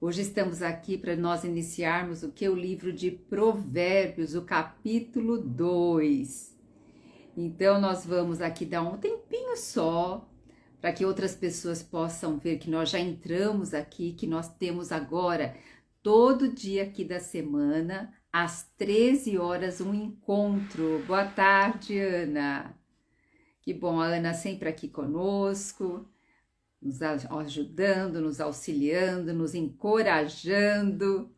Hoje estamos aqui para nós iniciarmos o que? O livro de Provérbios, o capítulo 2. Então, nós vamos aqui dar um tempinho só, para que outras pessoas possam ver que nós já entramos aqui, que nós temos agora, todo dia aqui da semana, às 13 horas, um encontro. Boa tarde, Ana. Que bom, a Ana sempre aqui conosco, nos ajudando, nos auxiliando, nos encorajando.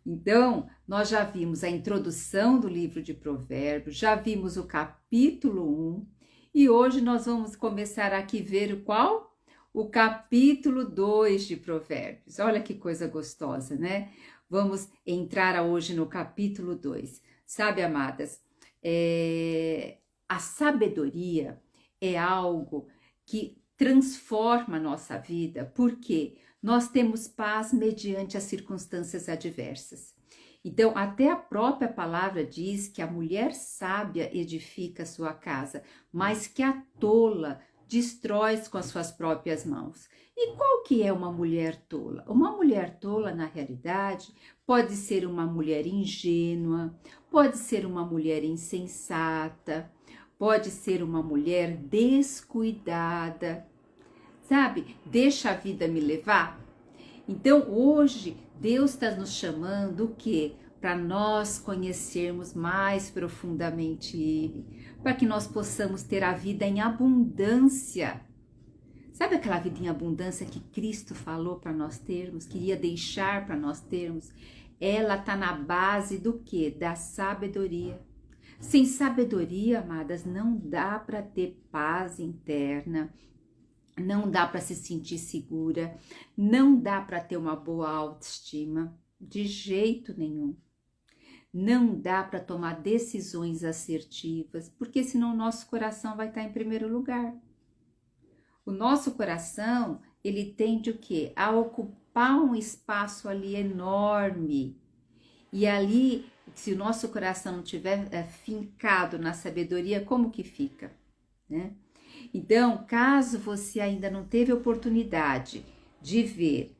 Então, nós já vimos a introdução do livro de Provérbios, já vimos o capítulo 1 e hoje nós vamos começar aqui ver qual? O capítulo 2 de Provérbios. Olha que coisa gostosa, né? Vamos entrar hoje no capítulo 2. Sabe, amadas, a sabedoria é algo que transforma a nossa vida, porque nós temos paz mediante as circunstâncias adversas. Então, até a própria palavra diz que a mulher sábia edifica a sua casa, mas que a tola destrói com as suas próprias mãos. E qual que é uma mulher tola? Uma mulher tola, na realidade, pode ser uma mulher ingênua, pode ser uma mulher insensata, pode ser uma mulher descuidada, sabe? Deixa a vida me levar. Então, hoje, Deus está nos chamando o quê? Para nós conhecermos mais profundamente Ele, para que nós possamos ter a vida em abundância. Sabe aquela vida em abundância que Cristo falou para nós termos, queria deixar para nós termos? Ela está na base do quê? Da sabedoria. Sem sabedoria, amadas, não dá para ter paz interna, não dá para se sentir segura, não dá para ter uma boa autoestima, de jeito nenhum. Não dá para tomar decisões assertivas, porque senão o nosso coração vai estar em primeiro lugar. O nosso coração, ele tende o quê? A ocupar um espaço ali enorme. E ali, se o nosso coração não estiver fincado na sabedoria, como que fica, né? Então, caso você ainda não teve oportunidade de ver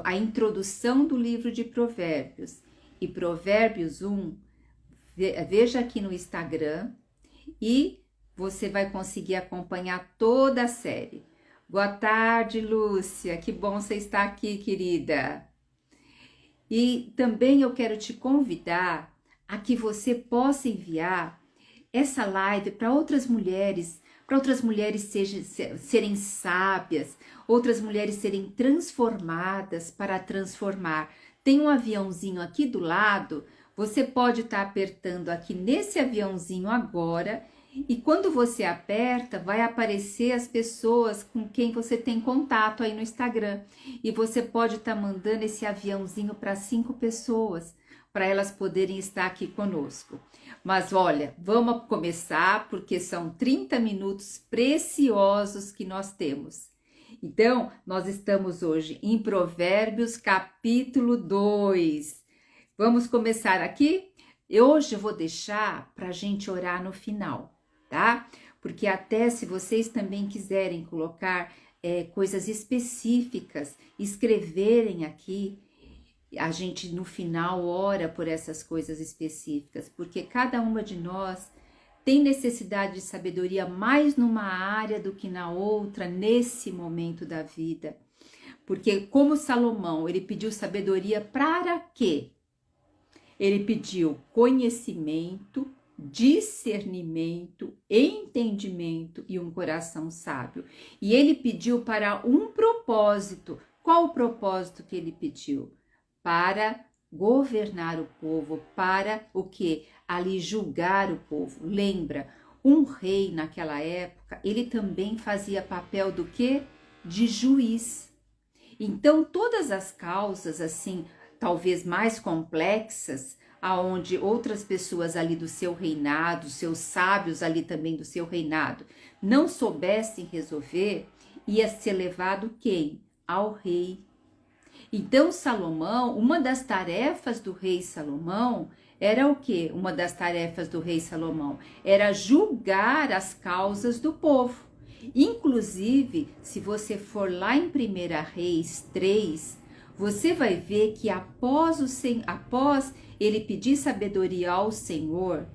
a introdução do livro de Provérbios e Provérbios 1, veja aqui no Instagram e você vai conseguir acompanhar toda a série. Boa tarde, Lúcia, que bom você estar aqui, querida. E também eu quero te convidar a que você possa enviar essa live para outras mulheres serem sábias, outras mulheres serem transformadas para transformar. Tem um aviãozinho aqui do lado, você pode estar apertando aqui nesse aviãozinho agora, e quando você aperta, vai aparecer as pessoas com quem você tem contato aí no Instagram. E você pode estar mandando esse aviãozinho para 5 pessoas, para elas poderem estar aqui conosco. Mas olha, vamos começar porque são 30 minutos preciosos que nós temos. Então, nós estamos hoje em Provérbios capítulo 2. Vamos começar aqui? Hoje eu vou deixar para a gente orar no final, tá? Porque até se vocês também quiserem colocar coisas específicas, escreverem aqui, a gente no final ora por essas coisas específicas, porque cada uma de nós tem necessidade de sabedoria mais numa área do que na outra, nesse momento da vida. Porque como Salomão, ele pediu sabedoria para quê? Ele pediu conhecimento, discernimento, entendimento e um coração sábio. E ele pediu para um propósito. Qual o propósito que ele pediu? Para governar o povo, para o que? Ali julgar o povo. Lembra, um rei naquela época, ele também fazia papel do que? De juiz. Então, todas as causas, assim, talvez mais complexas, aonde outras pessoas ali do seu reinado, seus sábios ali também do seu reinado, não soubessem resolver, ia ser levado quem? Ao rei. Então, Salomão, uma das tarefas do rei Salomão era o quê? Uma das tarefas do rei Salomão era julgar as causas do povo. Inclusive, se você for lá em 1 Reis 3, você vai ver que após ele pedir sabedoria ao Senhor,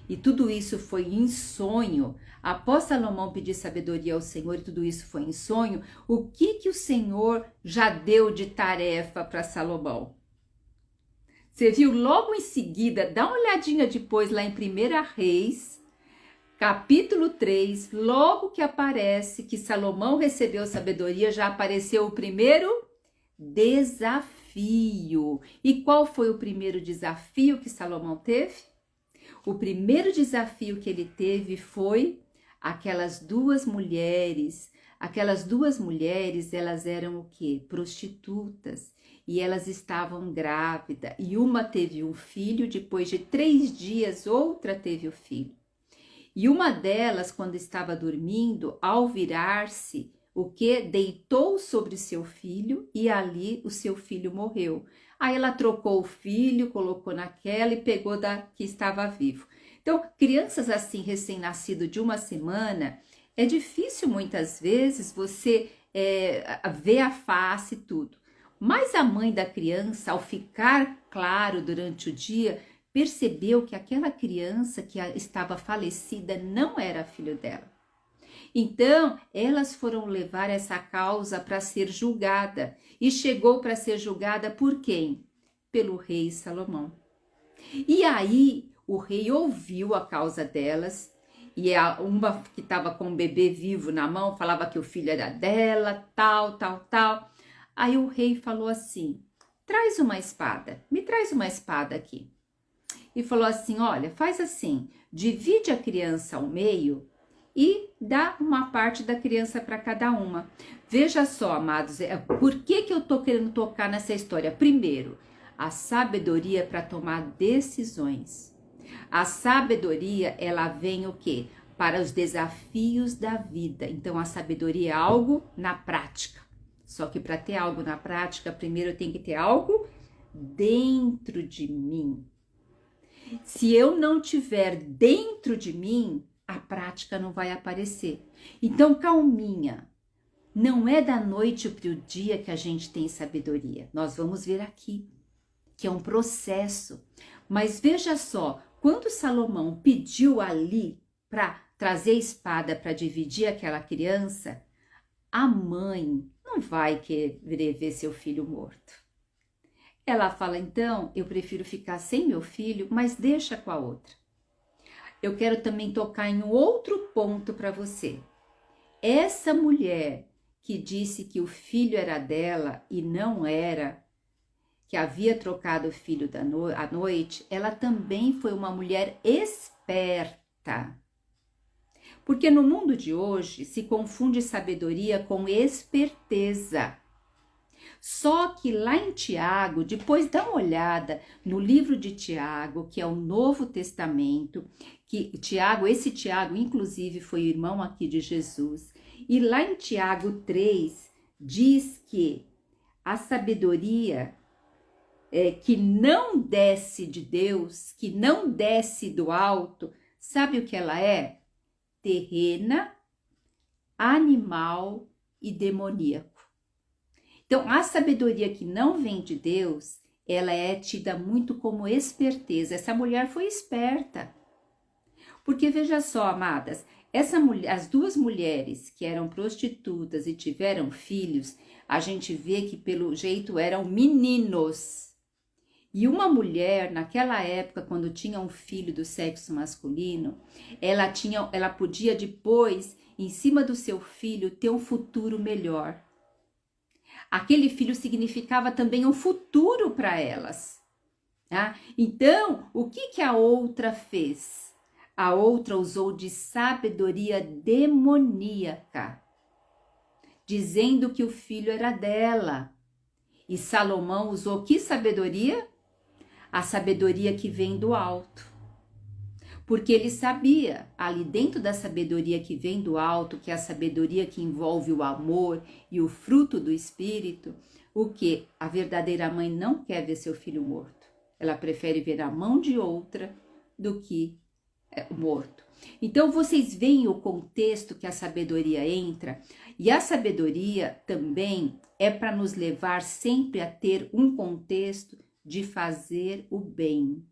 e tudo isso foi em sonho, após Salomão pedir sabedoria ao Senhor e tudo isso foi em sonho, o que o Senhor já deu de tarefa para Salomão? Você viu logo em seguida, dá uma olhadinha depois lá em 1 Reis, capítulo 3, logo que aparece que Salomão recebeu sabedoria, já apareceu o primeiro desafio. E qual foi o primeiro desafio que Salomão teve? O primeiro desafio que ele teve foi aquelas duas mulheres. Aquelas duas mulheres, elas eram o quê? Prostitutas. E elas estavam grávidas. E uma teve um filho, depois de 3 dias, outra teve o filho. E uma delas, quando estava dormindo, ao virar-se, o que? Deitou sobre seu filho e ali o seu filho morreu. Aí ela trocou o filho, colocou naquela e pegou da que estava vivo. Então, crianças assim, recém-nascido de 1 semana, é difícil muitas vezes você ver a face e tudo. Mas a mãe da criança, ao ficar claro durante o dia, percebeu que aquela criança que estava falecida não era filho dela. Então, elas foram levar essa causa para ser julgada. E chegou para ser julgada por quem? Pelo rei Salomão. E aí, o rei ouviu a causa delas. E uma que estava com o bebê vivo na mão, falava que o filho era dela, tal. Aí o rei falou assim, traz uma espada, me traz uma espada aqui. E falou assim, olha, faz assim, divide a criança ao meio e dá uma parte da criança para cada uma. Veja só, amados, por que eu tô querendo tocar nessa história? Primeiro, a sabedoria para tomar decisões. A sabedoria, ela vem o quê? Para os desafios da vida. Então, a sabedoria é algo na prática. Só que para ter algo na prática, primeiro eu tenho que ter algo dentro de mim. Se eu não tiver dentro de mim, a prática não vai aparecer. Então, calminha. Não é da noite para o dia que a gente tem sabedoria. Nós vamos ver aqui que é um processo. Mas veja só, quando Salomão pediu ali para trazer a espada para dividir aquela criança, a mãe não vai querer ver seu filho morto. Ela fala, então, eu prefiro ficar sem meu filho, mas deixa com a outra. Eu quero também tocar em um outro ponto para você. Essa mulher que disse que o filho era dela e não era, que havia trocado o filho à noite, ela também foi uma mulher esperta. Porque no mundo de hoje se confunde sabedoria com esperteza. Só que lá em Tiago, depois dá uma olhada no livro de Tiago, que é o Novo Testamento, que esse Tiago, inclusive, foi irmão aqui de Jesus. E lá em Tiago 3, diz que a sabedoria que não desce de Deus, que não desce do alto, sabe o que ela é? Terrena, animal e demoníaco. Então, a sabedoria que não vem de Deus, ela é tida muito como esperteza. Essa mulher foi esperta. Porque veja só, amadas, as duas mulheres que eram prostitutas e tiveram filhos, a gente vê que pelo jeito eram meninos. E uma mulher, naquela época, quando tinha um filho do sexo masculino, ela podia depois, em cima do seu filho, ter um futuro melhor. Aquele filho significava também um futuro para elas. Tá? Então, o que a outra fez? A outra usou de sabedoria demoníaca, dizendo que o filho era dela. E Salomão usou que sabedoria? A sabedoria que vem do alto. Porque ele sabia, ali dentro da sabedoria que vem do alto, que é a sabedoria que envolve o amor e o fruto do Espírito, o que a verdadeira mãe não quer ver seu filho morto. Ela prefere ver a mão de outra do que morto. Então, vocês veem o contexto que a sabedoria entra, e a sabedoria também, é para nos levar sempre a ter um contexto de fazer o bem.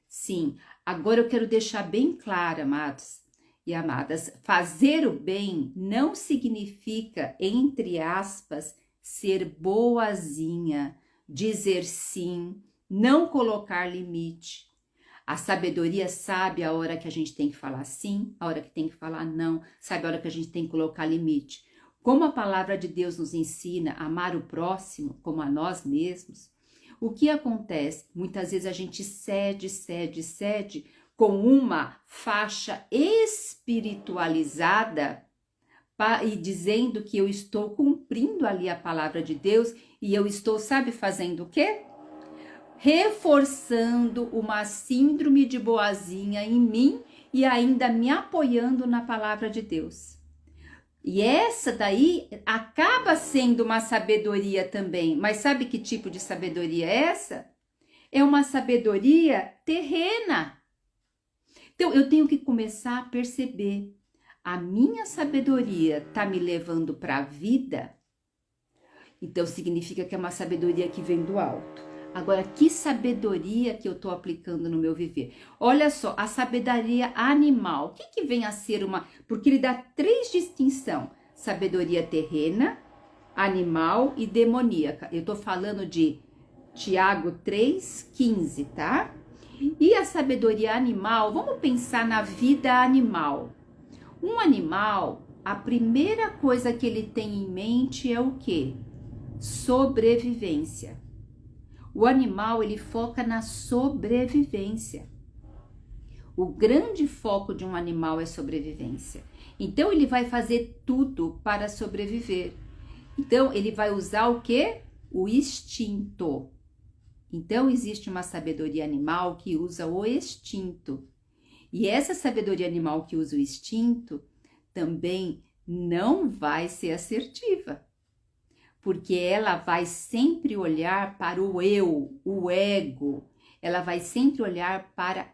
Sim, agora eu quero deixar bem claro, amados e amadas, fazer o bem não significa, entre aspas, ser boazinha, dizer sim, não colocar limite. A sabedoria sabe a hora que a gente tem que falar sim, a hora que tem que falar não, sabe a hora que a gente tem que colocar limite. Como a palavra de Deus nos ensina a amar o próximo como a nós mesmos, o que acontece? Muitas vezes a gente cede com uma faixa espiritualizada e dizendo que eu estou cumprindo ali a palavra de Deus e eu estou, sabe, fazendo o quê? Reforçando uma síndrome de boazinha em mim e ainda me apoiando na palavra de Deus. E essa daí acaba sendo uma sabedoria também. Mas sabe que tipo de sabedoria é essa? É uma sabedoria terrena. Então eu tenho que começar a perceber. A minha sabedoria está me levando para a vida? Então significa que é uma sabedoria que vem do alto. Agora, que sabedoria que eu estou aplicando no meu viver? Olha só, a sabedoria animal. O que vem a ser uma... Porque ele dá 3 distinções. Sabedoria terrena, animal e demoníaca. Eu estou falando de Tiago 3,15, tá? E a sabedoria animal, vamos pensar na vida animal. Um animal, a primeira coisa que ele tem em mente é o quê? Sobrevivência. O animal, ele foca na sobrevivência. O grande foco de um animal é sobrevivência. Então, ele vai fazer tudo para sobreviver. Então, ele vai usar o quê? O instinto. Então, existe uma sabedoria animal que usa o instinto. E essa sabedoria animal que usa o instinto também não vai ser assertiva. Porque ela vai sempre olhar para o eu, o ego. Ela vai sempre olhar para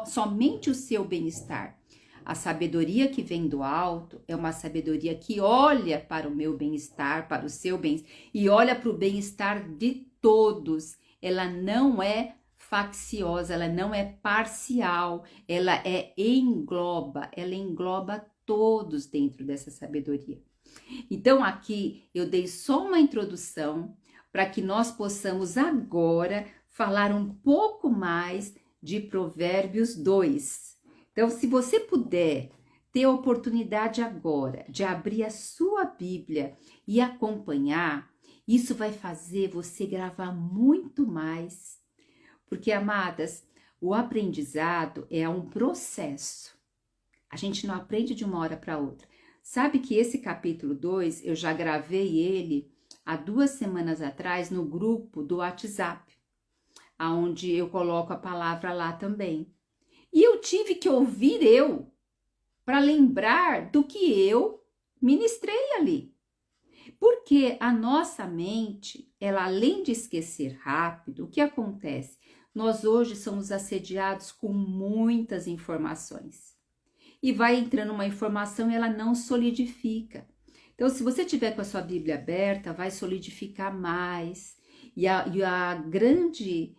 somente o seu bem-estar. A sabedoria que vem do alto é uma sabedoria que olha para o meu bem-estar, para o seu bem-estar, e olha para o bem-estar de todos. Ela não é facciosa, ela não é parcial, ela engloba todos dentro dessa sabedoria. Então aqui eu dei só uma introdução para que nós possamos agora falar um pouco mais de Provérbios 2. Então, se você puder ter a oportunidade agora de abrir a sua Bíblia e acompanhar, isso vai fazer você gravar muito mais. Porque, amadas, o aprendizado é um processo. A gente não aprende de uma hora para outra. Sabe que esse capítulo 2, eu já gravei ele há 2 semanas atrás no grupo do WhatsApp, onde eu coloco a palavra lá também. E eu tive que ouvir para lembrar do que eu ministrei ali. Porque a nossa mente, ela além de esquecer rápido, o que acontece? Nós hoje somos assediados com muitas informações. E vai entrando uma informação e ela não solidifica. Então, se você tiver com a sua Bíblia aberta, vai solidificar mais. E a grande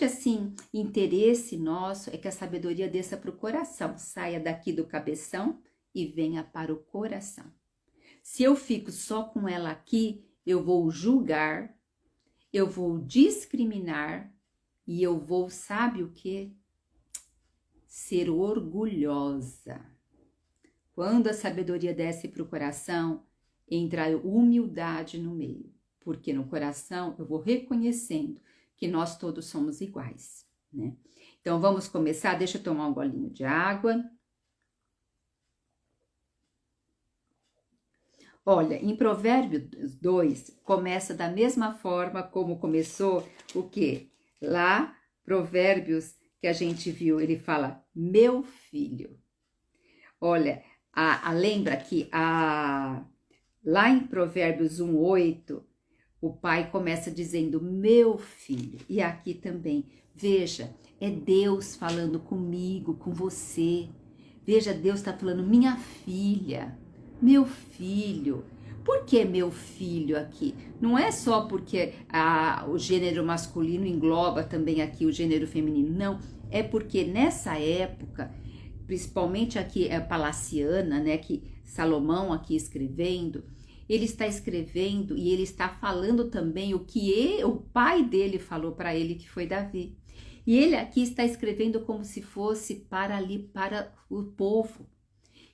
assim, interesse nosso é que a sabedoria desça para o coração, saia daqui do cabeção e venha para o coração. Se eu fico só com ela aqui, eu vou julgar, eu vou discriminar e eu vou, sabe o quê? Ser orgulhosa. Quando a sabedoria desce para o coração, entra a humildade no meio, porque no coração eu vou reconhecendo que nós todos somos iguais, né? Então vamos começar, deixa eu tomar um golinho de água. Olha, em Provérbios 2, começa da mesma forma como começou o quê? Lá, Provérbios que a gente viu, ele fala, meu filho. Olha, lembra que lá em Provérbios 1:8, o pai começa dizendo, meu filho. E aqui também, veja, é Deus falando comigo, com você. Veja, Deus está falando, minha filha. meu filho. Por que meu filho aqui? Não é só porque o gênero masculino engloba também aqui o gênero feminino, não. É porque nessa época, principalmente aqui palaciana, né, que Salomão aqui escrevendo, ele está escrevendo e ele está falando também o que o pai dele falou para ele, que foi Davi. E ele aqui está escrevendo como se fosse para o povo.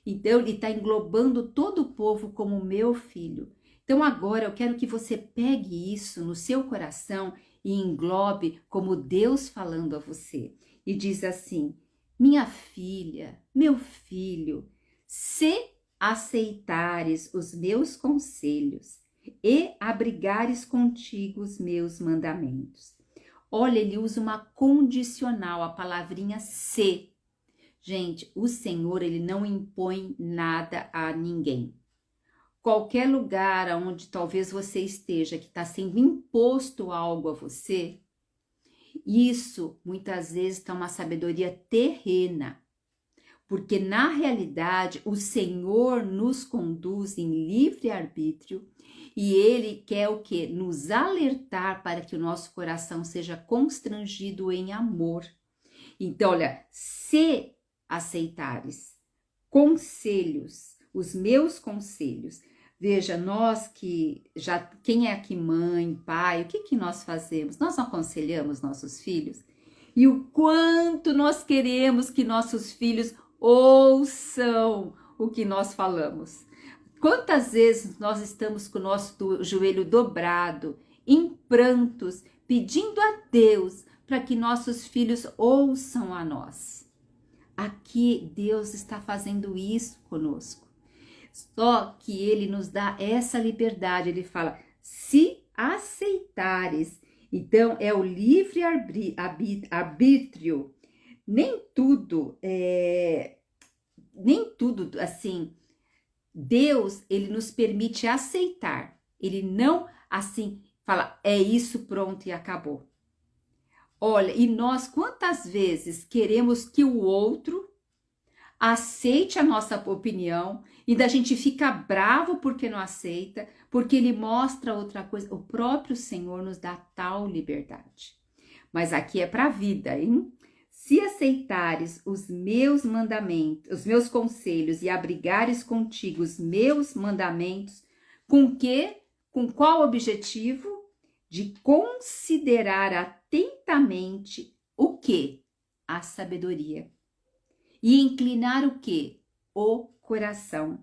Então, ele está englobando todo o povo como meu filho. Então, agora eu quero que você pegue isso no seu coração e englobe como Deus falando a você. E diz assim: minha filha, meu filho, se aceitares os meus conselhos e abrigares contigo os meus mandamentos. Olha, ele usa uma condicional, a palavrinha se. Gente, o Senhor, ele não impõe nada a ninguém. Qualquer lugar onde talvez você esteja, que está sendo imposto algo a você, isso muitas vezes está uma sabedoria terrena. Porque na realidade o Senhor nos conduz em livre arbítrio e Ele quer o quê? Nos alertar para que o nosso coração seja constrangido em amor. Então, olha, se aceitares conselhos, os meus conselhos. Veja, nós que já, quem é aqui mãe, pai, o que nós fazemos? Nós aconselhamos nossos filhos e o quanto nós queremos que nossos filhos ouçam o que nós falamos. Quantas vezes nós estamos com o nosso joelho dobrado, em prantos, pedindo a Deus para que nossos filhos ouçam a nós. Aqui Deus está fazendo isso conosco. Só que Ele nos dá essa liberdade. Ele fala, se aceitares. Então, é o livre arbítrio. Nem tudo, assim, Deus, Ele nos permite aceitar. Ele não, assim, fala, é isso, pronto e acabou. Olha, e nós quantas vezes queremos que o outro aceite a nossa opinião e da gente fica bravo porque não aceita, porque ele mostra outra coisa. O próprio Senhor nos dá tal liberdade. Mas aqui é para a vida, hein? Se aceitares os meus mandamentos, os meus conselhos e abrigares contigo os meus mandamentos, com quê? Com qual objetivo? De considerar atentamente o quê? A sabedoria. E inclinar o quê? O coração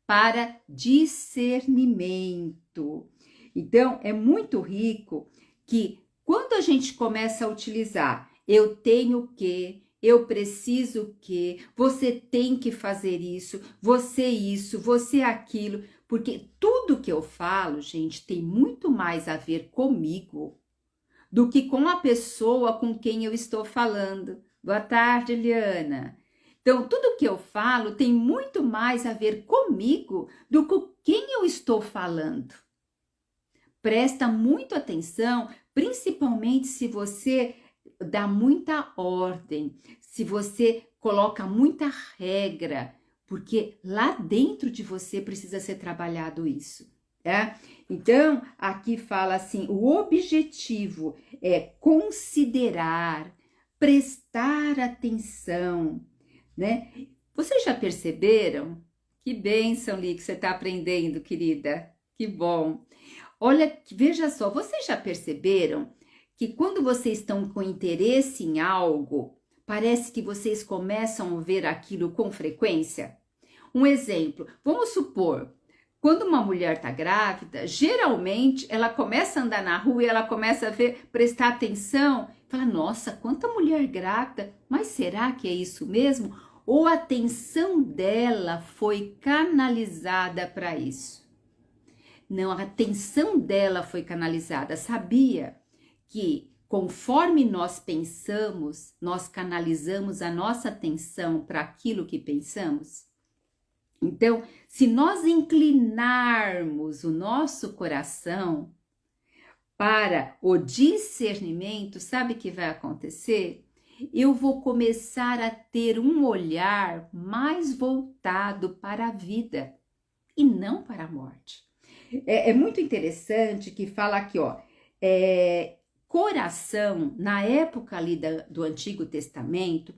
para discernimento. Então, é muito rico que quando a gente começa a utilizar eu tenho o quê? Eu preciso o quê? Você tem que fazer isso, você aquilo. Porque tudo que eu falo, gente, tem muito mais a ver comigo do que com a pessoa com quem eu estou falando. Boa tarde, Eliana. Então, tudo que eu falo tem muito mais a ver comigo do que com quem eu estou falando. Presta muito atenção, principalmente se você dá muita ordem, se você coloca muita regra, porque lá dentro de você precisa ser trabalhado isso, tá? Então, aqui fala assim, o objetivo é considerar, prestar atenção, né? Vocês já perceberam? Que bênção, Li, que você está aprendendo, querida. Que bom. Olha, veja só, vocês já perceberam que quando vocês estão com interesse em algo, parece que vocês começam a ver aquilo com frequência? Um exemplo, vamos supor, quando uma mulher está grávida, geralmente ela começa a andar na rua e ela começa a ver, prestar atenção, fala, nossa, quanta mulher grávida, mas será que é isso mesmo? Ou a atenção dela foi canalizada para isso? Não, a atenção dela foi canalizada, sabia? Que conforme nós pensamos, nós canalizamos a nossa atenção para aquilo que pensamos. Então, se nós inclinarmos o nosso coração para o discernimento, sabe o que vai acontecer? Eu vou começar a ter um olhar mais voltado para a vida. e não para a morte. É muito interessante que fala aqui, ó, coração, na época ali do Antigo Testamento,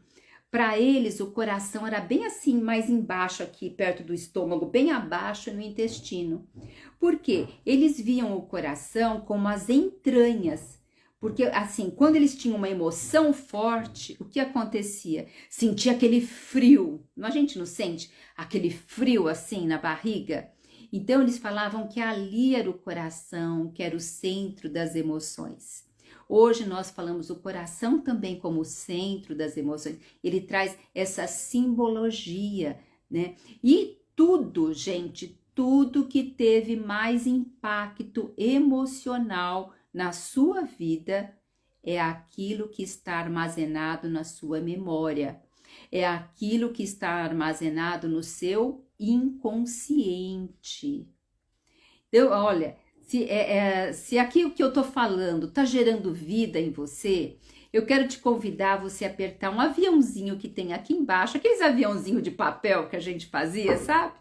para eles o coração era bem assim, mais embaixo aqui, perto do estômago, bem abaixo no intestino. Por quê? Eles viam o coração como as entranhas. Porque assim, quando eles tinham uma emoção forte, o que acontecia? Sentia aquele frio. A gente não sente aquele frio assim na barriga? Então eles falavam que ali era o coração, que era o centro das emoções. Hoje nós falamos o coração também como o centro das emoções. Ele traz essa simbologia, né? E tudo, gente, tudo que teve mais impacto emocional na sua vida é aquilo que está armazenado na sua memória. É aquilo que está armazenado no seu inconsciente. Então, olha, se aqui o que eu estou falando está gerando vida em você, eu quero te convidar a você apertar um aviãozinho que tem aqui embaixo, aqueles aviãozinhos de papel que a gente fazia, sabe?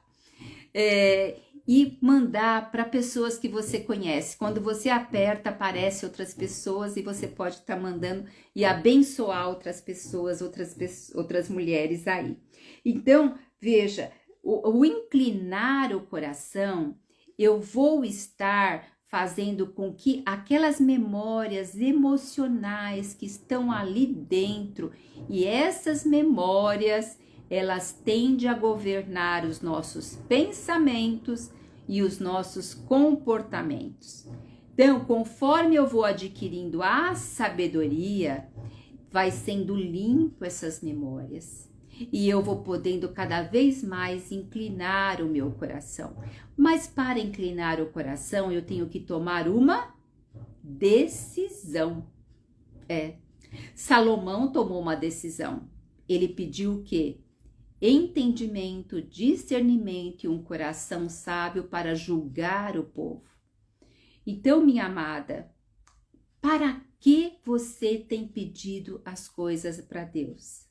E mandar para pessoas que você conhece. Quando você aperta, aparecem outras pessoas e você pode estar mandando e abençoar outras pessoas, outras mulheres aí. Então, veja, o inclinar o coração, eu vou estar fazendo com que aquelas memórias emocionais que estão ali dentro, e essas memórias, elas tendem a governar os nossos pensamentos e os nossos comportamentos. Então, conforme eu vou adquirindo a sabedoria, vai sendo limpo essas memórias. E eu vou podendo cada vez mais inclinar o meu coração. Mas para inclinar o coração, eu tenho que tomar uma decisão. Salomão tomou uma decisão. Ele pediu o quê? Entendimento, discernimento e um coração sábio para julgar o povo. Então, minha amada, para que você tem pedido as coisas para Deus?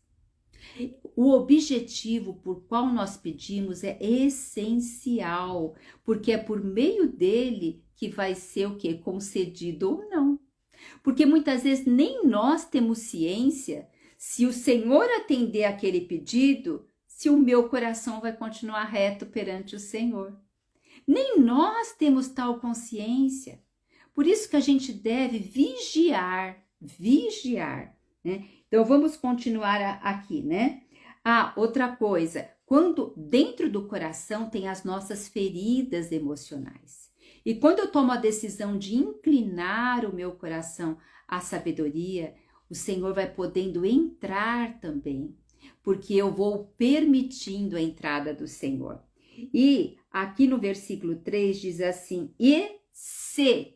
O objetivo por qual nós pedimos é essencial, porque é por meio dele que vai ser o quê? Concedido ou não. Porque muitas vezes nem nós temos ciência se o Senhor atender aquele pedido, se o meu coração vai continuar reto perante o Senhor. Nem nós temos tal consciência. Por isso que a gente deve vigiar, né? Então, vamos continuar aqui, né? Outra coisa, quando dentro do coração tem as nossas feridas emocionais. E quando eu tomo a decisão de inclinar o meu coração à sabedoria, o Senhor vai podendo entrar também, porque eu vou permitindo a entrada do Senhor. E aqui no versículo 3 diz assim, e se,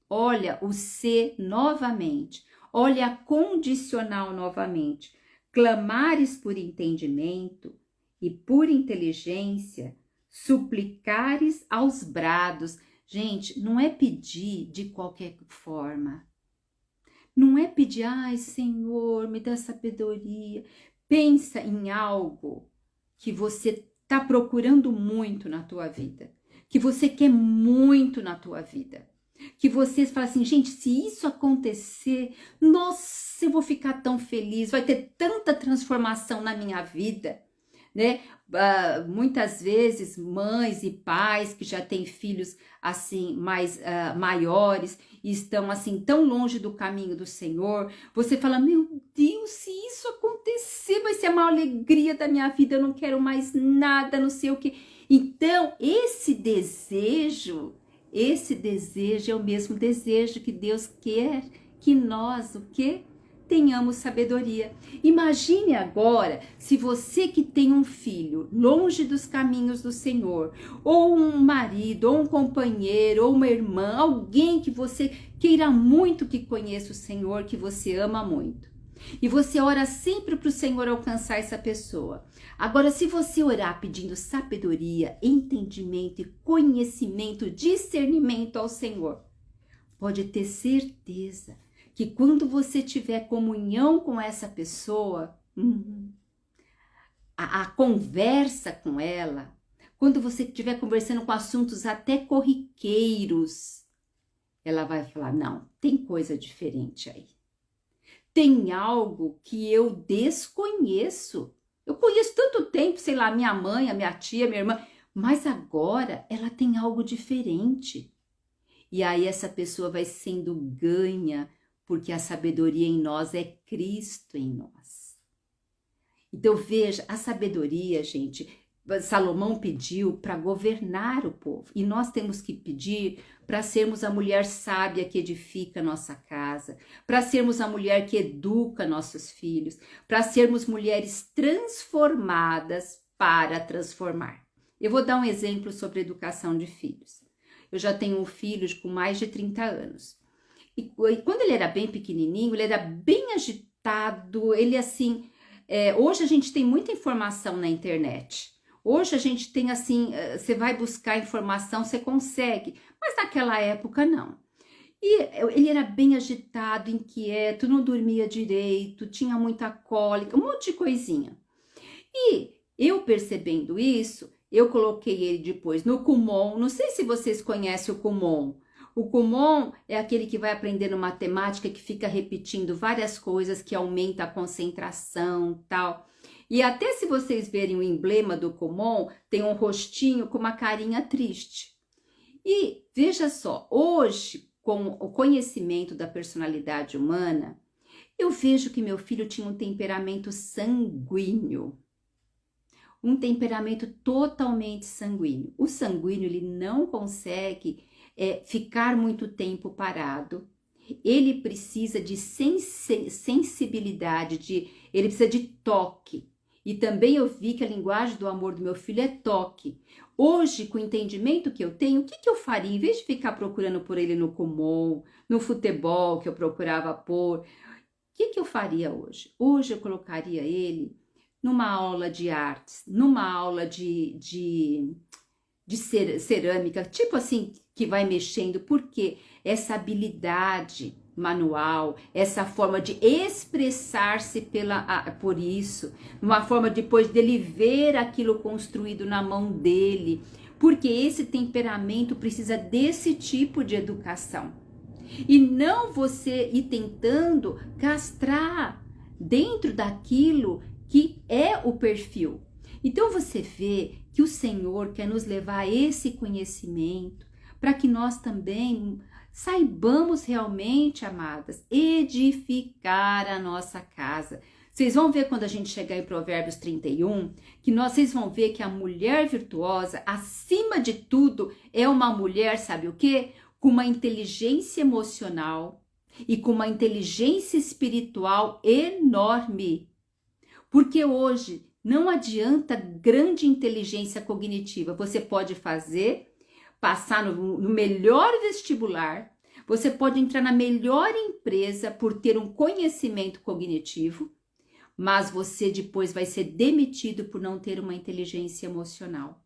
olha o se novamente, olha a condicional novamente, clamares por entendimento e por inteligência, suplicares aos brados. Gente, não é pedir de qualquer forma. Não é pedir, ai Senhor, me dá sabedoria. Pensa em algo que você está procurando muito na tua vida, que você quer muito na tua vida. Que vocês falam assim, gente, se isso acontecer, nossa, eu vou ficar tão feliz, vai ter tanta transformação na minha vida, né? Muitas vezes mães e pais que já têm filhos assim mais maiores e estão assim tão longe do caminho do Senhor, você fala, meu Deus, se isso acontecer vai ser a maior alegria da minha vida, eu não quero mais nada, não sei o que. Então esse desejo é o mesmo desejo que Deus quer que nós, o quê? Tenhamos sabedoria. Imagine agora, se você que tem um filho longe dos caminhos do Senhor, ou um marido, ou um companheiro, ou uma irmã, alguém que você queira muito que conheça o Senhor, que você ama muito. E você ora sempre para o Senhor alcançar essa pessoa. Agora, se você orar pedindo sabedoria, entendimento e conhecimento, discernimento ao Senhor, pode ter certeza que quando você tiver comunhão com essa pessoa, a conversa com ela quando você estiver conversando com assuntos até corriqueiros, ela vai falar, não, tem coisa diferente aí. Tem algo que eu desconheço. Eu conheço tanto tempo, sei lá, minha mãe, a minha tia, minha irmã, mas agora ela tem algo diferente. E aí essa pessoa vai sendo ganha, porque a sabedoria em nós é Cristo em nós. Então veja, a sabedoria, gente, Salomão pediu para governar o povo. E nós temos que pedir para sermos a mulher sábia que edifica nossa casa, para sermos a mulher que educa nossos filhos, para sermos mulheres transformadas para transformar. Eu vou dar um exemplo sobre educação de filhos. Eu já tenho um filho com mais de 30 anos. E quando ele era bem pequenininho, ele era bem agitado, ele assim... hoje a gente tem muita informação na internet. Hoje a gente tem assim, você vai buscar informação, você consegue. Mas naquela época não. E ele era bem agitado, inquieto, não dormia direito, tinha muita cólica, um monte de coisinha. E eu percebendo isso, eu coloquei ele depois no Kumon. Não sei se vocês conhecem o Kumon. O Kumon é aquele que vai aprendendo matemática, que fica repetindo várias coisas, que aumenta a concentração, tal. E até se vocês verem o emblema do Kumon, tem um rostinho com uma carinha triste. E veja só, hoje, com o conhecimento da personalidade humana, eu vejo que meu filho tinha um temperamento sanguíneo. Um temperamento totalmente sanguíneo. O sanguíneo, ele não consegue ficar muito tempo parado. Ele precisa de sensibilidade, ele precisa de toque. E também eu vi que a linguagem do amor do meu filho é toque. Hoje, com o entendimento que eu tenho, o que eu faria? Em vez de ficar procurando por ele no Kumon, no futebol que eu procurava por, o que eu faria hoje? Hoje eu colocaria ele numa aula de artes, numa aula de cerâmica, tipo assim, que vai mexendo, porque essa habilidade manual, essa forma de expressar-se por isso, uma forma depois dele ver aquilo construído na mão dele, porque esse temperamento precisa desse tipo de educação. E não você ir tentando castrar dentro daquilo que é o perfil. Então você vê que o Senhor quer nos levar a esse conhecimento, para que nós também saibamos realmente, amadas, edificar a nossa casa. Vocês vão ver quando a gente chegar em Provérbios 31, que vocês vão ver que a mulher virtuosa, acima de tudo, é uma mulher, sabe o quê? Com uma inteligência emocional e com uma inteligência espiritual enorme. Porque hoje não adianta grande inteligência cognitiva. Você pode passar no melhor vestibular, você pode entrar na melhor empresa por ter um conhecimento cognitivo, mas você depois vai ser demitido por não ter uma inteligência emocional,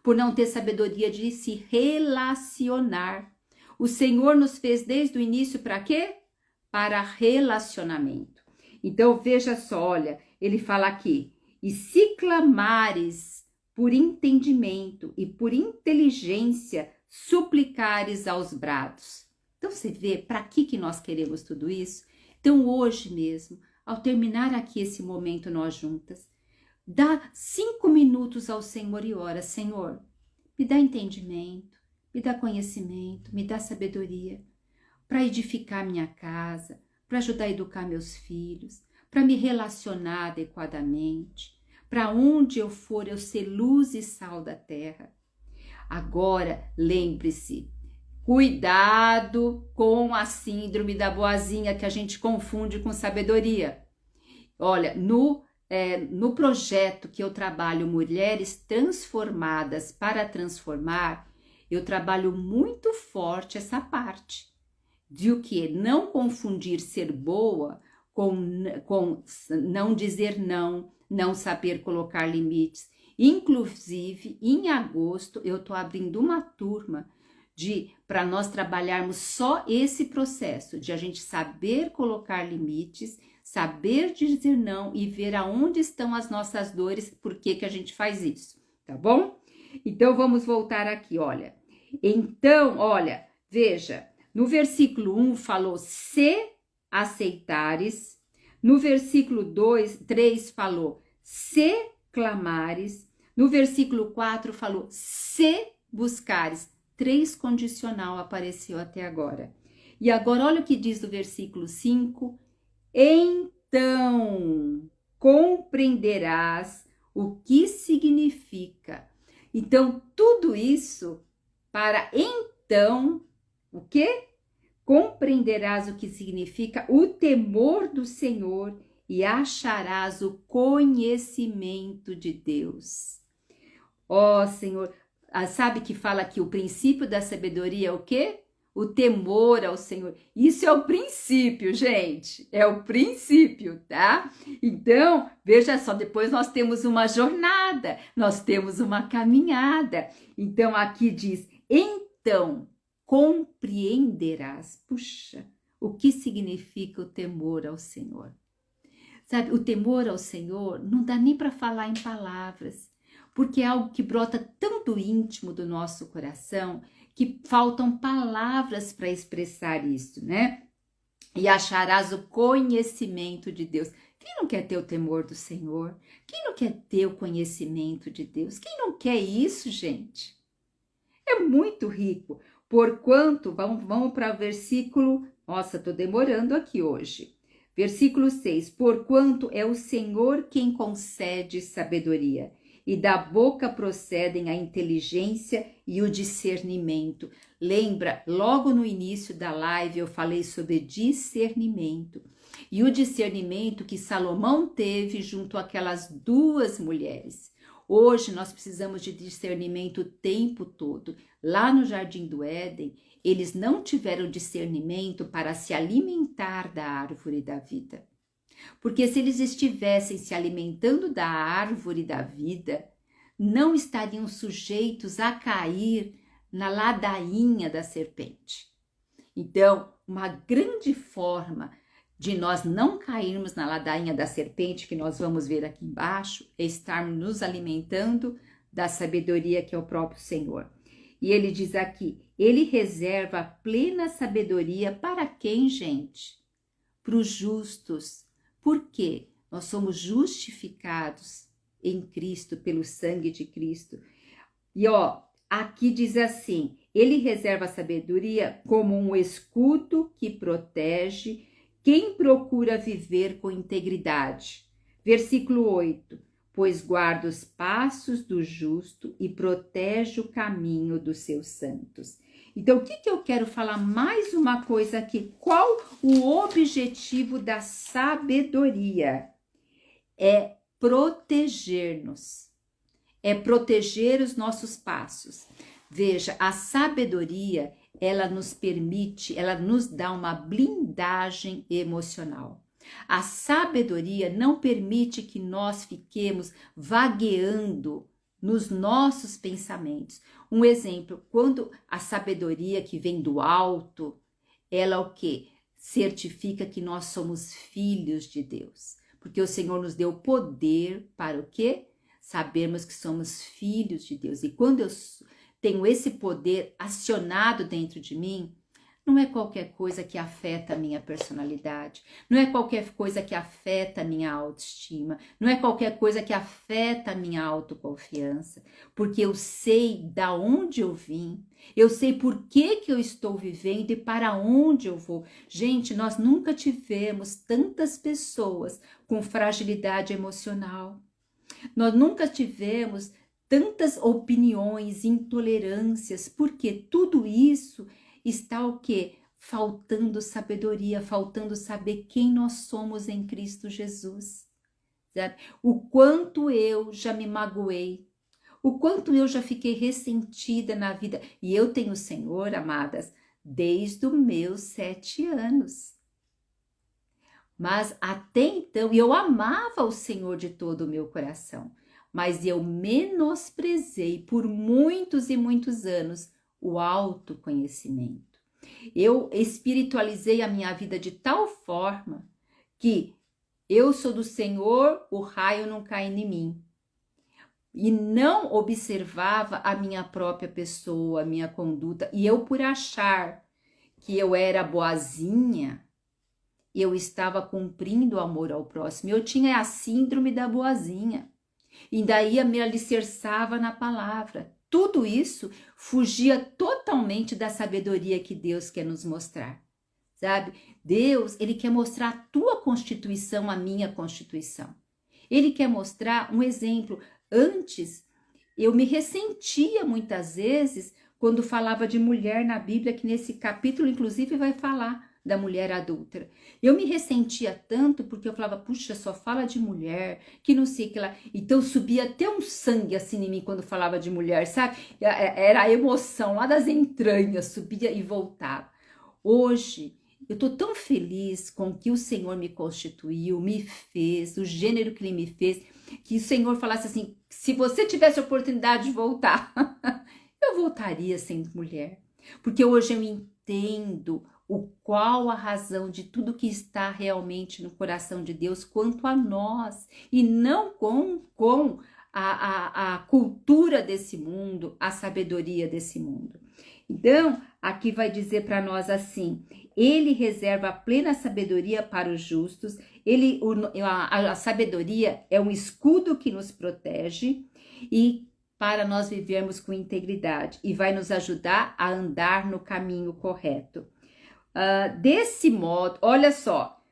por não ter sabedoria de se relacionar. O Senhor nos fez desde o início para quê? Para relacionamento. Então veja só, olha, ele fala aqui, e se clamares por entendimento e por inteligência, suplicares aos brados. Então você vê para que nós queremos tudo isso? Então hoje mesmo, ao terminar aqui esse momento nós juntas, dá 5 minutos ao Senhor e ora, Senhor, me dá entendimento, me dá conhecimento, me dá sabedoria para edificar minha casa, para ajudar a educar meus filhos, para me relacionar adequadamente, para onde eu for eu ser luz e sal da terra. Agora, lembre-se, cuidado com a síndrome da boazinha que a gente confunde com sabedoria. Olha, no projeto que eu trabalho Mulheres Transformadas para Transformar, eu trabalho muito forte essa parte de o que? Não confundir ser boa com não dizer não, não saber colocar limites. Inclusive, em agosto, eu estou abrindo uma turma para nós trabalharmos só esse processo de a gente saber colocar limites, saber dizer não e ver aonde estão as nossas dores, por que a gente faz isso, tá bom? Então, vamos voltar aqui, olha. Então, olha, veja, no versículo 1 falou se aceitares, no versículo 3 falou se clamares, no versículo 4 falou se buscares. 3 condicional apareceu até agora. E agora, olha o que diz do versículo 5. Então compreenderás o que significa. Então, tudo isso para então, o quê? Compreenderás o que significa o temor do Senhor e acharás o conhecimento de Deus. Ó Senhor, sabe que fala que o princípio da sabedoria é o quê? O temor ao Senhor. Isso é o princípio, gente. É o princípio, tá? Então, veja só, depois nós temos uma jornada, nós temos uma caminhada. Então, aqui diz, então compreenderás. Puxa, o que significa o temor ao Senhor? Sabe, o temor ao Senhor não dá nem para falar em palavras, porque é algo que brota tão do íntimo do nosso coração que faltam palavras para expressar isso, né? E acharás o conhecimento de Deus. Quem não quer ter o temor do Senhor? Quem não quer ter o conhecimento de Deus? Quem não quer isso, gente? É muito rico. Porquanto, vamos para o versículo, nossa, estou demorando aqui hoje. Versículo 6, porquanto é o Senhor quem concede sabedoria, e da boca procedem a inteligência e o discernimento. Lembra, logo no início da live eu falei sobre discernimento. E o discernimento que Salomão teve junto àquelas 2 mulheres. Hoje nós precisamos de discernimento o tempo todo. Lá no Jardim do Éden, eles não tiveram discernimento para se alimentar da árvore da vida. Porque se eles estivessem se alimentando da árvore da vida, não estariam sujeitos a cair na ladainha da serpente. Então, uma grande forma de nós não cairmos na ladainha da serpente, que nós vamos ver aqui embaixo, é estarmos nos alimentando da sabedoria que é o próprio Senhor. E ele diz aqui, ele reserva plena sabedoria para quem, gente? Para os justos. Por quê? Nós somos justificados em Cristo, pelo sangue de Cristo. E aqui diz assim, ele reserva a sabedoria como um escudo que protege quem procura viver com integridade. Versículo 8, pois guarda os passos do justo e protege o caminho dos seus santos. Então, o que eu quero falar mais uma coisa aqui? Qual o objetivo da sabedoria? É proteger-nos. É proteger os nossos passos. Veja, a sabedoria, ela nos permite, ela nos dá uma blindagem emocional. A sabedoria não permite que nós fiquemos vagueando nos nossos pensamentos. Um exemplo, quando a sabedoria que vem do alto, ela o quê? Certifica que nós somos filhos de Deus. Porque o Senhor nos deu poder para o quê? Sabermos que somos filhos de Deus. E quando eu tenho esse poder acionado dentro de mim, não é qualquer coisa que afeta a minha personalidade, não é qualquer coisa que afeta a minha autoestima, não é qualquer coisa que afeta a minha autoconfiança, porque eu sei da onde eu vim, eu sei por que eu estou vivendo e para onde eu vou. Gente, nós nunca tivemos tantas pessoas com fragilidade emocional, nós nunca tivemos tantas opiniões, intolerâncias, porque tudo isso está o quê? Faltando sabedoria, faltando saber quem nós somos em Cristo Jesus. Sabe? O quanto eu já me magoei, o quanto eu já fiquei ressentida na vida. E eu tenho o Senhor, amadas, desde os meus 7 anos. Mas até então, eu amava o Senhor de todo o meu coração, mas eu menosprezei por muitos e muitos anos o autoconhecimento. Eu espiritualizei a minha vida de tal forma que eu sou do Senhor, o raio não cai em mim. e não observava a minha própria pessoa, a minha conduta. E eu, por achar que eu era boazinha, eu estava cumprindo o amor ao próximo. Eu tinha a síndrome da boazinha. E daí me alicerçava na palavra. Tudo isso fugia totalmente da sabedoria que Deus quer nos mostrar. Sabe? Deus, ele quer mostrar a tua constituição, a minha constituição. Ele quer mostrar um exemplo. Antes, eu me ressentia muitas vezes quando falava de mulher na Bíblia, que nesse capítulo, inclusive, vai falar da mulher adúltera. Eu me ressentia tanto porque eu falava, puxa, só fala de mulher, que não sei o que lá. Então subia até um sangue assim em mim quando falava de mulher, sabe? Era a emoção lá das entranhas, subia e voltava. Hoje, eu estou tão feliz com o que o Senhor me constituiu, me fez, o gênero que Ele me fez, que o Senhor falasse assim, se você tivesse a oportunidade de voltar, eu voltaria sendo mulher. Porque hoje eu entendo qual a razão de tudo que está realmente no coração de Deus quanto a nós, e não com a cultura desse mundo, a sabedoria desse mundo. Então, aqui vai dizer para nós assim, ele reserva plena sabedoria para os justos, a sabedoria é um escudo que nos protege e para nós vivermos com integridade e vai nos ajudar a andar no caminho correto. Desse modo, olha só,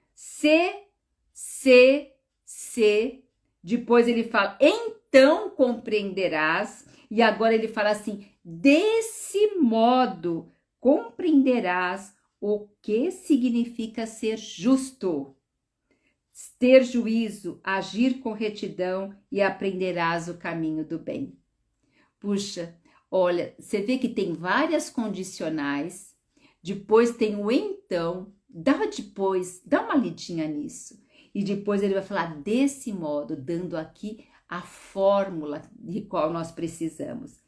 depois ele fala, então compreenderás, e agora ele fala assim, desse modo compreenderás o que significa ser justo, ter juízo, agir com retidão e aprenderás o caminho do bem. Puxa, olha, você vê que tem várias condicionais, depois tem o então, dá uma lidinha nisso. E depois ele vai falar desse modo, dando aqui a fórmula de qual nós precisamos.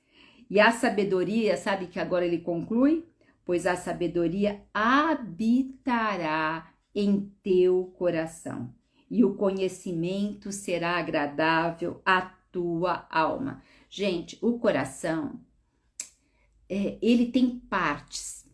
E a sabedoria, sabe que agora ele conclui? Pois a sabedoria habitará em teu coração, e o conhecimento será agradável à tua alma. Gente, o coração, ele tem partes,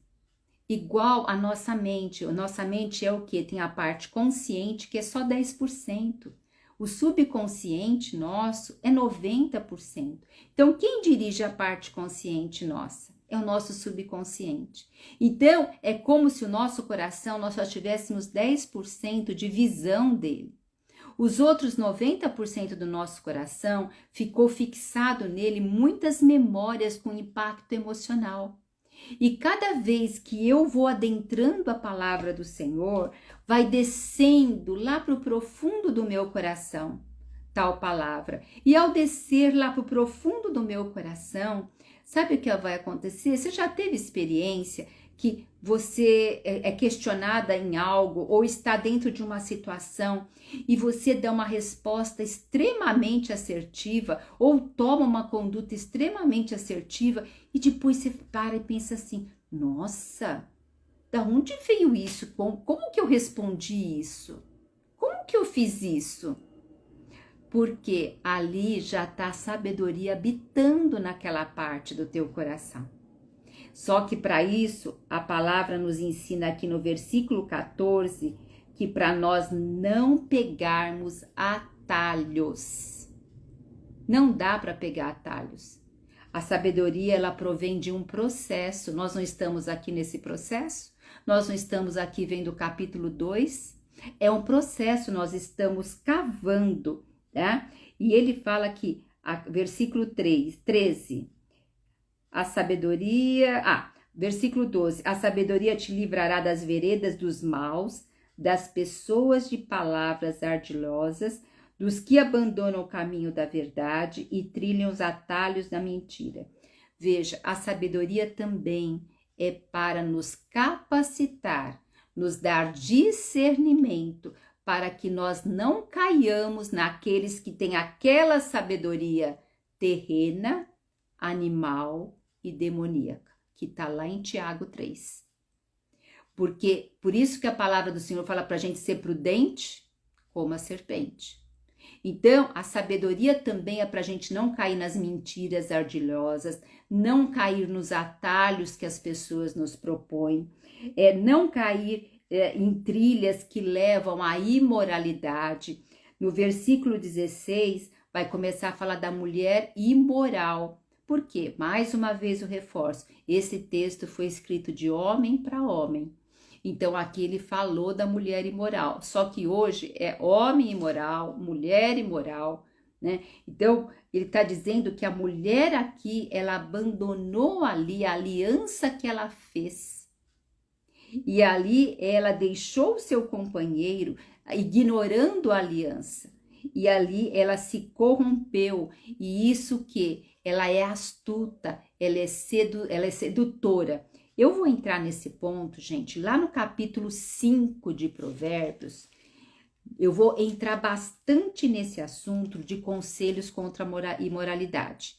igual a nossa mente. A nossa mente é o quê? Tem a parte consciente, que é só 10%. O subconsciente nosso é 90%. Então, quem dirige a parte consciente nossa? É o nosso subconsciente. Então, é como se o nosso coração, nós só tivéssemos 10% de visão dele. Os outros 90% do nosso coração ficou fixado nele muitas memórias com impacto emocional. E cada vez que eu vou adentrando a palavra do Senhor, vai descendo lá para o profundo do meu coração, tal palavra. E ao descer lá para o profundo do meu coração, sabe o que vai acontecer? Você já teve experiência que você é questionada em algo ou está dentro de uma situação e você dá uma resposta extremamente assertiva ou toma uma conduta extremamente assertiva e depois você para e pensa assim, nossa, da onde veio isso? Como que eu respondi isso? Como que eu fiz isso? Porque ali já está a sabedoria habitando naquela parte do teu coração. Só que para isso, a palavra nos ensina aqui no versículo 14, que para nós não pegarmos atalhos. Não dá para pegar atalhos. A sabedoria, ela provém de um processo. Nós não estamos aqui nesse processo? Nós não estamos aqui vendo o capítulo 2? É um processo, nós estamos cavando, né? E ele fala aqui, versículo 13, a sabedoria, versículo 12, a sabedoria te livrará das veredas dos maus, das pessoas de palavras ardilosas, dos que abandonam o caminho da verdade e trilham os atalhos da mentira. Veja, a sabedoria também é para nos capacitar, nos dar discernimento, para que nós não caiamos naqueles que têm aquela sabedoria terrena, animal e demoníaca, que está lá em Tiago 3. Por isso que a palavra do Senhor fala para a gente ser prudente como a serpente. Então, a sabedoria também é para a gente não cair nas mentiras ardilhosas, não cair nos atalhos que as pessoas nos propõem, não cair em trilhas que levam à imoralidade. No versículo 16, vai começar a falar da mulher imoral. Por quê? Mais uma vez eu reforço, esse texto foi escrito de homem para homem. Então aqui ele falou da mulher imoral, só que hoje é homem imoral, mulher imoral, né? Então ele está dizendo que a mulher aqui, ela abandonou ali a aliança que ela fez. E ali ela deixou o seu companheiro ignorando a aliança. E ali ela se corrompeu. E isso que ela é astuta, ela é sedutora. Eu vou entrar nesse ponto, gente, lá no capítulo 5 de Provérbios. Eu vou entrar bastante nesse assunto de conselhos contra a imoralidade.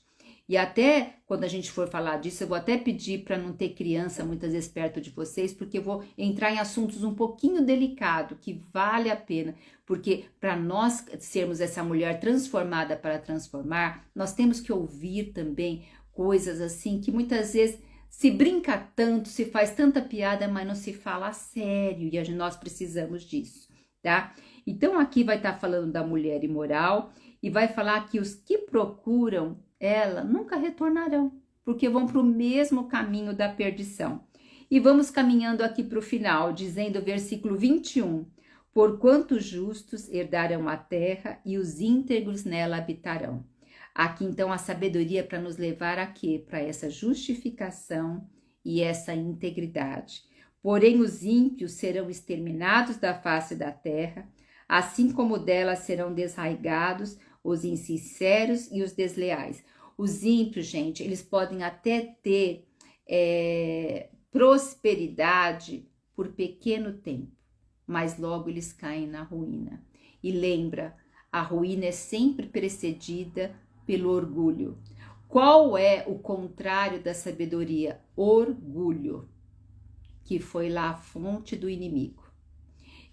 E até quando a gente for falar disso, eu vou até pedir para não ter criança muitas vezes perto de vocês, porque eu vou entrar em assuntos um pouquinho delicados, que vale a pena, porque para nós sermos essa mulher transformada para transformar, nós temos que ouvir também coisas assim que muitas vezes se brinca tanto, se faz tanta piada, mas não se fala a sério, e nós precisamos disso, tá? Então aqui vai estar falando da mulher imoral e vai falar que os que procuram ela nunca retornarão, porque vão para o mesmo caminho da perdição. E vamos caminhando aqui para o final, dizendo o versículo 21, porquanto os justos herdarão a terra e os íntegros nela habitarão. Aqui então a sabedoria para nos levar a quê? Para essa justificação e essa integridade. Porém os ímpios serão exterminados da face da terra, assim como dela serão desraigados os insinceros e os desleais. Os ímpios, gente, eles podem até ter prosperidade por pequeno tempo, mas logo eles caem na ruína. E lembra, a ruína é sempre precedida pelo orgulho. Qual é o contrário da sabedoria? Orgulho, que foi lá a fonte do inimigo.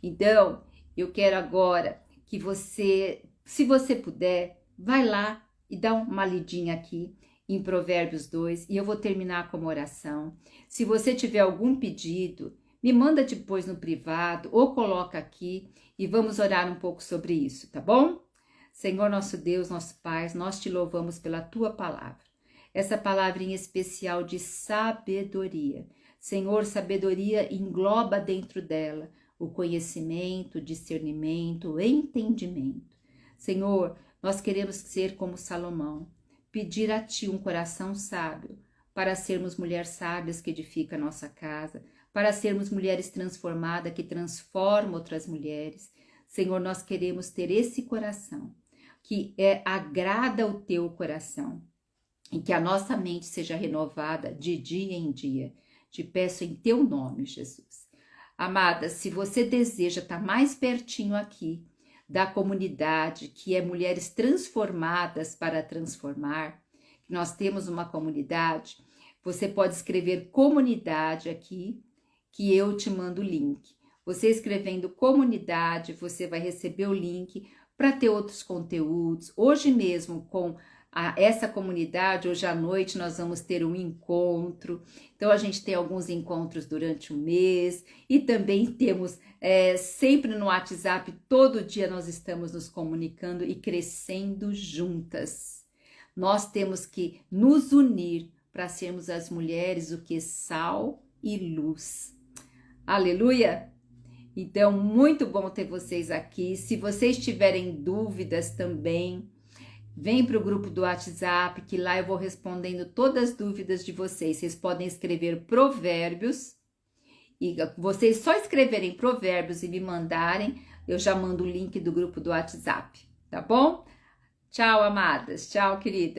Então, eu quero agora que você, se você puder, vai lá e dá uma lidinha aqui em Provérbios 2 e eu vou terminar com uma oração. Se você tiver algum pedido, me manda depois no privado ou coloca aqui e vamos orar um pouco sobre isso, tá bom? Senhor nosso Deus, nosso Pai, nós te louvamos pela tua palavra. Essa palavra em especial de sabedoria. Senhor, sabedoria engloba dentro dela o conhecimento, o discernimento, o entendimento. Senhor, nós queremos ser como Salomão, pedir a Ti um coração sábio, para sermos mulheres sábias que edificam a nossa casa, para sermos mulheres transformadas que transformam outras mulheres. Senhor, nós queremos ter esse coração, que agrada o Teu coração, e que a nossa mente seja renovada de dia em dia. Te peço em Teu nome, Jesus. Amada, se você deseja estar mais pertinho aqui da comunidade, que é Mulheres Transformadas para Transformar, nós temos uma comunidade, você pode escrever comunidade aqui, que eu te mando o link. Você escrevendo comunidade, você vai receber o link para ter outros conteúdos. Hoje mesmo, com essa comunidade, hoje à noite nós vamos ter um encontro. Então a gente tem alguns encontros durante o mês e também temos sempre no WhatsApp, todo dia nós estamos nos comunicando e crescendo juntas. Nós temos que nos unir para sermos as mulheres o que? Sal e luz. Aleluia! Então, muito bom ter vocês aqui. Se vocês tiverem dúvidas também, vem para o grupo do WhatsApp, que lá eu vou respondendo todas as dúvidas de vocês. Vocês podem escrever provérbios, e vocês só escreverem provérbios e me mandarem, eu já mando o link do grupo do WhatsApp, tá bom? Tchau, amadas. Tchau, querida.